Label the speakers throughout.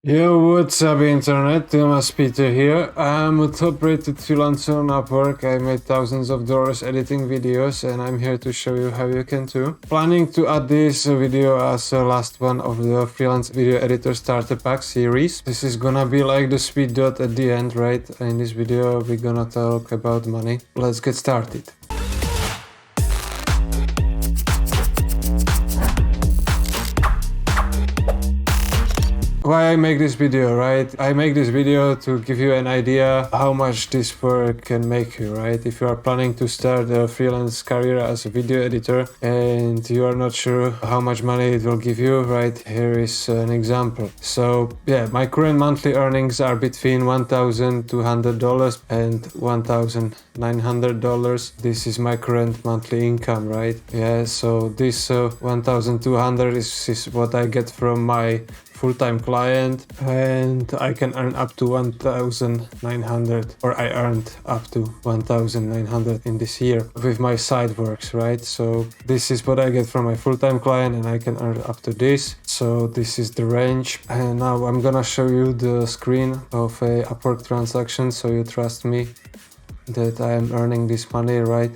Speaker 1: Yo, what's up internet? Tomas Peter here. I'm a top-rated freelancer on Upwork. I made thousands of dollars editing videos and I'm here to show you how you can too. Planning to add this video as the last one of the freelance video editor starter pack series. This is gonna be like the speed dot at the end, right? In this video we're gonna talk about money. Let's get started. Why I make this video, right? I make this video to give you an idea how much this work can make you, right? If you are planning to start a freelance career as a video editor and you are not sure how much money it will give you, right? Here is an example. So yeah, my current monthly earnings are between $1,200 and $1,900. This is my current monthly income, right? Yeah, so this $1,200 is what I get from my full-time client, and I can earn up to 1,900, or I earned up to 1,900 in this year with my side works, right? So this is what I get from my full-time client and I can earn up to this. So this is the range, and now I'm gonna show you the screen of a Upwork transaction so you trust me that I am earning this money, right?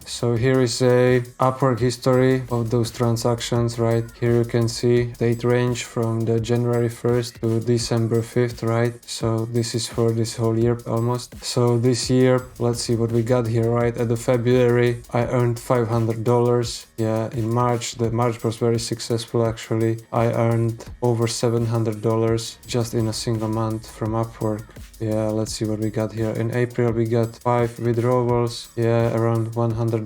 Speaker 1: So here is a Upwork history of those transactions, right? Here you can see date range from the January 1st to December 5th, right? So this is for this whole year almost. So this year, let's see what we got here, right? At the February, I earned $500. Yeah, in March, the March was very successful actually. I earned over $700 just in a single month from Upwork. Yeah, let's see what we got here. In April, we got 5 withdrawals. Yeah, around $100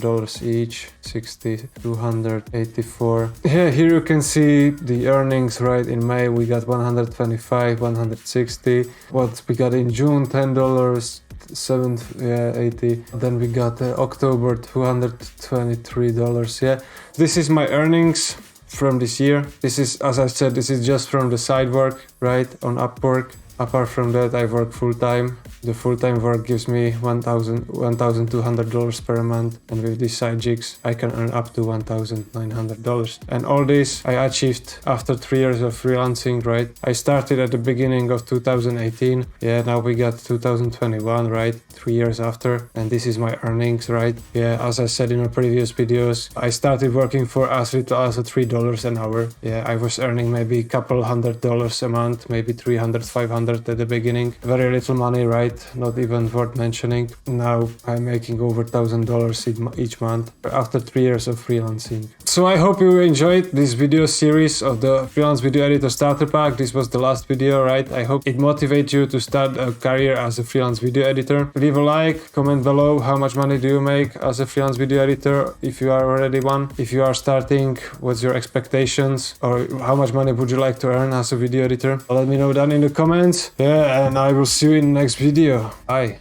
Speaker 1: each, 60, 284. Yeah, here you can see the earnings, right? In May, we got 125, 160. What we got in June, $10. 80. Then we got October, $223. Yeah, this is my earnings from this year. This is, as I said, this is just from the side work, right, on Upwork. Apart from that, I work full-time. The full-time work gives me $1,200 per month, and with these side gigs I can earn up to $1,900. And all this I achieved after 3 years of freelancing, right? I started at the beginning of 2018. Yeah, now we got 2021, right? 3 years after, and this is my earnings, right? Yeah, as I said in my previous videos, I started working for as little as $3 an hour. Yeah, I was earning maybe a couple $100 a month, maybe 300, 500 at the beginning. Very little money, right? Not even worth mentioning. Now I'm making over $1,000 each month after 3 years of freelancing. So I hope you enjoyed this video series of the freelance video editor starter pack. This was the last video, right? I hope it motivates you to start a career as a freelance video editor. Leave a like, comment below how much money do you make as a freelance video editor if you are already one. If you are starting, what's your expectations, or how much money would you like to earn as a video editor? Let me know down in the comments. Yeah, and I will see you in the next video. Bye.